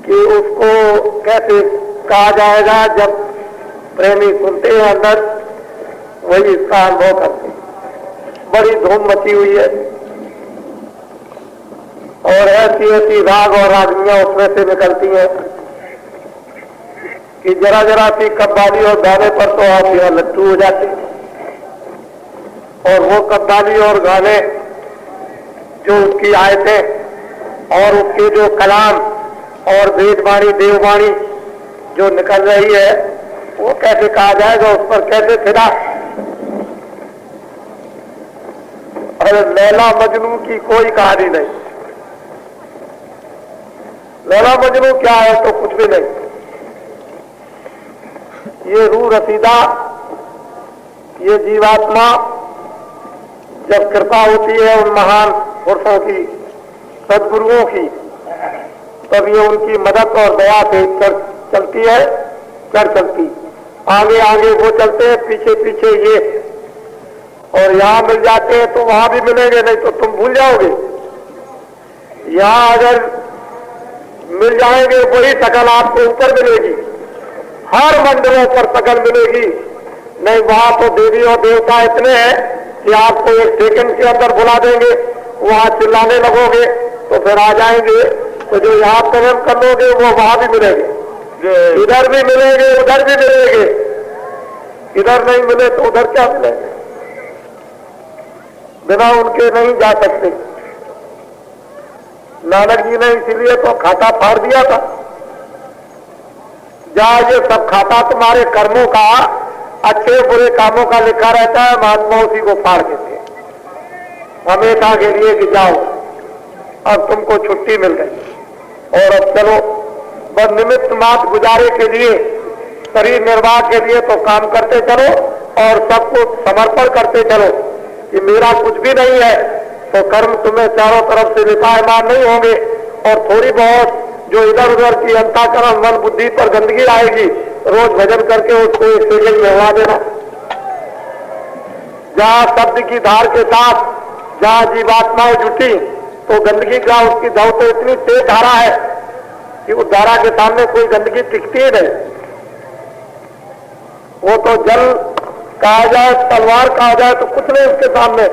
कि उसको कैसे कहा जाएगा। जब प्रेमी सुनते हैं अंदर वही इसका अनुभव करते हैं। बड़ी धूम मची हुई है और ऐसी ऐसी राग और रागनियां उसमें से निकलती हैं कि जरा जरा सी कव्वाली और गाने पर तो आप यहाँ लट्टू हो जाते हैं। और वो कव्वाली और गाने जो उसकी आयतें और उसके जो कलाम और वेदवाणी देववाणी जो निकल रही है वो कैसे कहा जाएगा, उस पर कैसे फिदा। अरे लैला मजनू की कोई कहानी नहीं। लैला मजनू क्या है तो कुछ भी नहीं। ये रूह रसीदा, ये जीवात्मा जब कृपा होती है उन महान पुरुषों की, सदगुरुओं की, तब ये उनकी मदद और दया से चलती है, चलती। आगे आगे वो चलते हैं, पीछे पीछे ये। और यहां मिल जाते हैं तो वहां भी मिलेंगे, नहीं तो तुम भूल जाओगे। यहां अगर मिल जाएंगे वही शकल आपको ऊपर मिलेगी, हर मंदिरों पर शकल मिलेगी। नहीं, वहां तो देवी और देवता इतने हैं कि आपको एक सेकंड के अंदर बुला देंगे, वहां चिल्लाने लगोगे तो फिर आ जाएंगे। तो जो यहाँ कर्म कर लोगे वो वहां भी मिलेंगे, इधर भी मिलेंगे, उधर भी मिलेंगे। इधर नहीं मिले तो उधर क्या मिलेंगे। बिना उनके नहीं जा सकते। नानक जी ने इसीलिए तो खाता फाड़ दिया था। जहां ये सब खाता तुम्हारे कर्मों का, अच्छे बुरे कामों का लिखा रहता है, महात्मा उसी को फाड़ देते हमेशा के लिए कि जाओ अब तुमको छुट्टी मिल गई और अब चलो बस निमित्त मात्र गुजारे के लिए, शरीर निर्वाह के लिए तो काम करते चलो और सबको समर्पण करते चलो कि मेरा कुछ भी नहीं है। तो कर्म तुम्हें चारों तरफ से लिपायमान नहीं होंगे और थोड़ी बहुत जो इधर उधर की अंतःकरण मन बुद्धि पर गंदगी आएगी, रोज भजन करके उसको एक सेकंड में उड़ा देना। जहां शब्द की धार के साथ जहां जीवात्माएं जुटी तो गंदगी का उसकी धाव तो इतनी तेज धारा है कि उस धारा के सामने कोई गंदगी टिकती ही नहीं। वो तो जल कहा जाए, तलवार कहा जाए तो कुछ नहीं उसके सामने,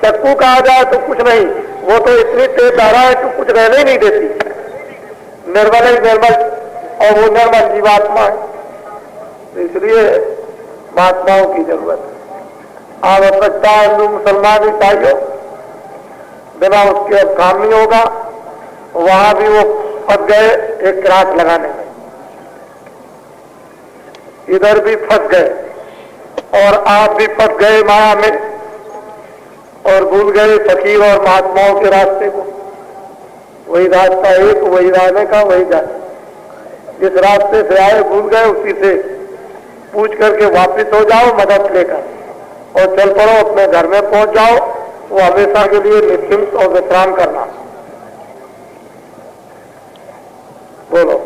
चक्कू कहा जाए तो कुछ नहीं। वो तो इतनी तेज धारा है कि कुछ रहने ही नहीं देती। निर्मल ही निर्मल और वो निर्मल जीवात्मा है। तो इसलिए महात्माओं की जरूरत है। आवश्यकता हिंदू मुसलमान ईसाइयों, बिना उसके अब काम नहीं होगा। वहां भी वो फंस गए एक क्रास लगाने में, इधर भी फंस गए और आप भी फंस गए माया में और भूल गए फकीर और महात्माओं के रास्ते को। वही रास्ता एक, वही रहने का, वही जाने। जिस रास्ते से आए भूल गए, उसी से पूछ करके वापिस हो जाओ मदद लेकर और चल पड़ो, अपने घर में पहुंच जाओ। वो हमेशा के लिए निश्चिंत और विश्राम करना। बोलो।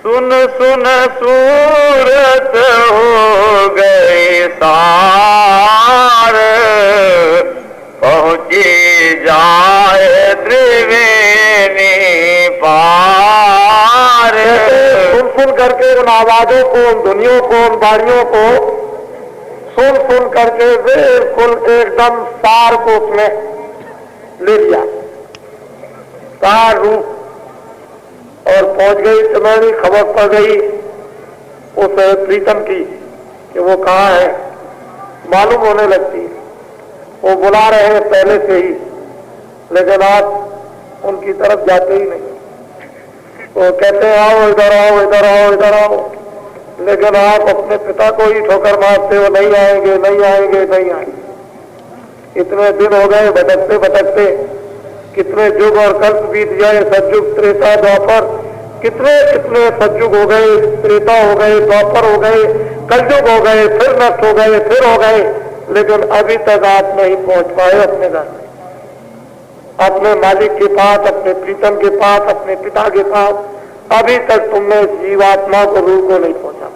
सुन सुन सूरत हो गए सार, पहुंची जाए त्रिवेणी पार। सुन सुन करके उन आवाजों को, उन ध्वनियों को, उन वाणियों को सुन सुन करके बिल्कुल एकदम सार को उसने ले लिया, सार रूप। और पहुंच गई त्रिवेणी, खबर पड़ गई उस प्रीतम की कि वो कहाँ है, मालूम होने लगती है। वो बुला रहे हैं पहले से ही, लेकिन आप उनकी तरफ जाते ही नहीं। वो कहते हैं आओ इधर आओ, इधर आओ, इधर आओ, लेकिन आप अपने पिता को ही ठोकर मारते हो, नहीं आएंगे, नहीं आएंगे, नहीं आएंगे। इतने दिन हो गए भटकते भटकते, कितने युग और कल्प बीत गए, सतयुग त्रेता द्वापर, कितने कितने सतयुग हो गए, त्रेता हो गए, द्वापर हो गए, कलयुग हो गए, फिर नष्ट हो गए, फिर हो गए, लेकिन अभी तक आप नहीं पहुंच पाए अपने घर में, अपने मालिक के पास, अपने प्रीतम के पास, अपने पिता के पास। अभी तक तुमने जीवात्मा को, रूह को नहीं पहुंचा।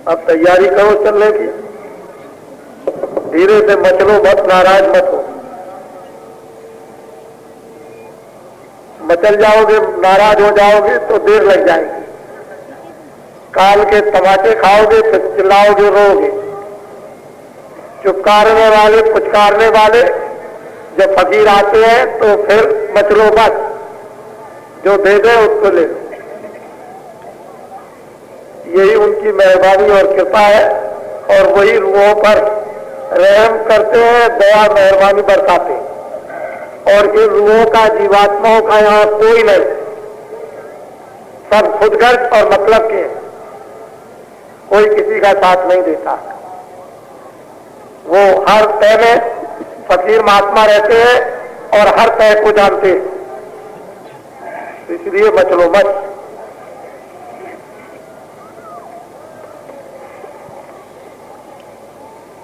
अब तैयारी करो चलने की, धीरे से मचलो मत, नाराज मत हो। मचल जाओगे, नाराज हो जाओगे तो देर लग जाएगी। काल के तमाचे खाओगे तो चिल्लाओगे, रोगे। चुपकारने वाले, पुचकारने वाले जब फकीर आते हैं तो फिर मचलो बस, जो दे दे उसको ले लो। यही उनकी मेहरबानी और कृपा है, और वही रूहों पर रहम करते हैं, दया मेहरबानी बरसाते हैं। और इन रूहों का, जीवात्माओं का यहाँ कोई नहीं, सब खुदगर्ज और मतलब के हैं, कोई किसी का साथ नहीं देता। वो हर तय में फकीर महात्मा रहते हैं और हर तय को जानते हैं, इसलिए मचलो मत।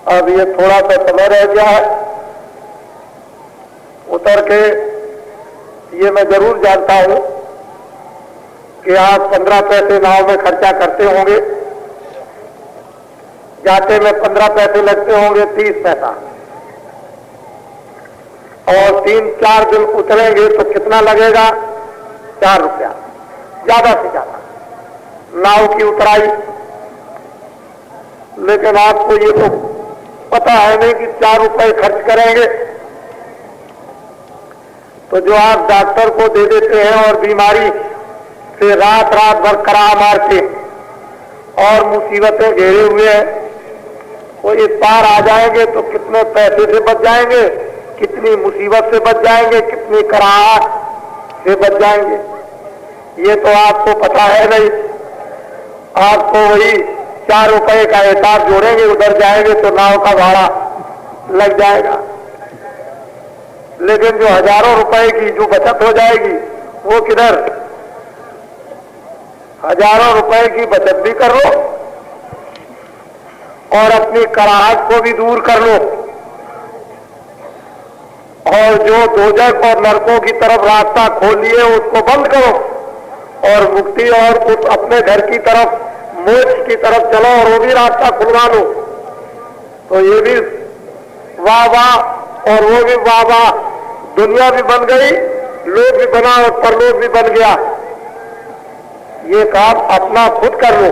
अब ये थोड़ा सा समय रह गया है, उतर के ये मैं जरूर जानता हूं कि आप 15 पैसे नाव में खर्चा करते होंगे, जाते में 15 पैसे लगते होंगे, 30 पैसा, और 3-4 दिन उतरेंगे तो कितना लगेगा? 4 रुपया, ज्यादा से ज्यादा नाव की उतराई। लेकिन आपको ये तो पता है नहीं कि 4 रुपए खर्च करेंगे तो जो आप डॉक्टर को दे देते हैं और बीमारी से रात रात भर करा मार के और मुसीबतें घेरे हुए हैं, वो इस पार आ जाएंगे तो कितने पैसे से बच जाएंगे, कितनी मुसीबत से बच जाएंगे, कितनी कराहट से बच जाएंगे, ये तो आपको पता है नहीं। आपको वही 4 रुपए का हिसाब जोड़ेंगे, उधर जाएंगे तो नाव का भाड़ा लग जाएगा। लेकिन जो हजारों रुपए की जो बचत हो जाएगी वो किधर? हजारों रुपए की बचत भी कर लो और अपनी कराहट को भी दूर कर लो, और जो दोजख और नरकों की तरफ रास्ता खोल लिए उसको बंद करो, और मुक्ति और उस अपने घर की तरफ, मोक्ष की तरफ चलो और वो भी रास्ता खुलवा लो। तो ये भी वाह वाह और वो भी वाह वाह, दुनिया भी बन गई, लोग भी बना और परलोक भी बन गया। ये काम अपना खुद कर लो,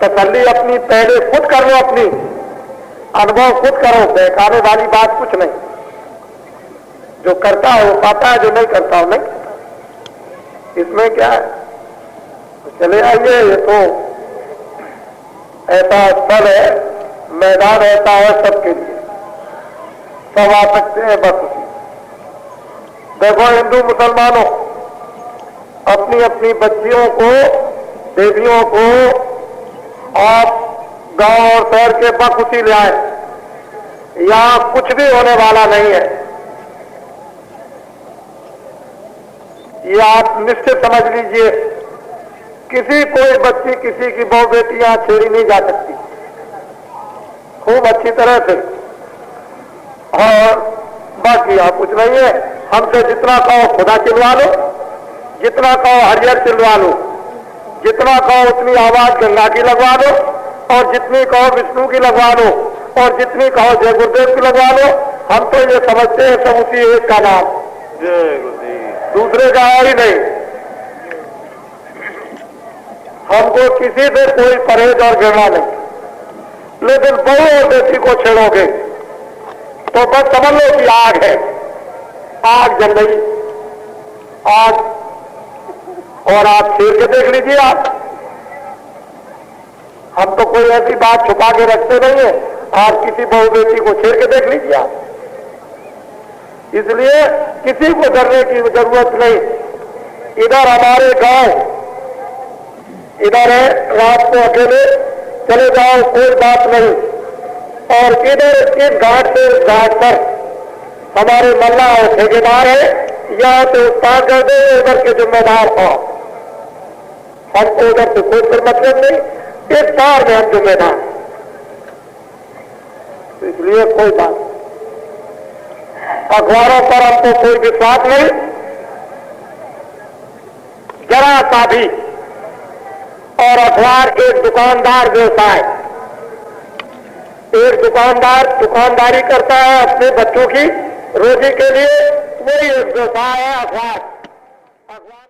तसल्ली अपनी पहले खुद कर लो, अपनी अनुभव खुद करो, बहकाने वाली बात कुछ नहीं। जो करता है वो पाता है, जो नहीं करता वो नहीं। इसमें क्या है? तो चले आइए, ये तो ऐसा स्थल है, मैदान ऐसा है सबके लिए, सब आ सकते हैं बस। देखो हिंदू मुसलमानों, अपनी अपनी बच्चियों को, देवियों को आप गांव और शहर के बखुशी ले आए, यहां कुछ भी होने वाला नहीं है, ये आप निश्चित समझ लीजिए। किसी कोई बच्ची, किसी की बहू बेटी यहां छेड़ी नहीं जा सकती, खूब अच्छी तरह से। और बाकी यहां कुछ नहीं है, हमसे जितना कहो खुदा चिल्वा लो, जितना कहो हरिहर चिल्वा लो, जितना कहो उतनी आवाज गंगा की लगवा दो, और जितनी कहो विष्णु की लगवा दो, और जितनी कहो जय गुरुदेव की लगवा दो। हम तो ये समझते हैं सब उसी एक का नाम जय गुरुदेव, दूसरे का है ही नहीं। हमको किसी से कोई परहेज और घृणा नहीं। लेकिन बहू और बेटी को छेड़ोगे तो बस समझ लो कि आग है, आग जल गई आग। और आप छेड़ के देख लीजिए, हम तो कोई ऐसी बात छुपा के रखते नहीं है, आप किसी बहू बेटी को छेड़ के देख लीजिए आप। इसलिए किसी को डरने की जरूरत नहीं। इधर हमारे गांव इधर है, रात को अकेले चले जाओ, कोई बात नहीं। और इधर इस घाट से इस घाट पर हमारे मल्ला और ठेकेदार है, यहाँ से उस पार कर दे, उधर के जिम्मेदार हो। हमको उधर से कोई मतलब नहीं, इस पार में हम जिम्मेदार, इसलिए कोई बात। अखबारों पर हमको कोई विश्वास नहीं, जरा सा भी। और अखबार एक दुकानदार व्यवसाय, एक दुकानदार दुकानदारी करता है अपने बच्चों की रोजी के लिए, वही एक व्यवसाय है अखबार। भगवान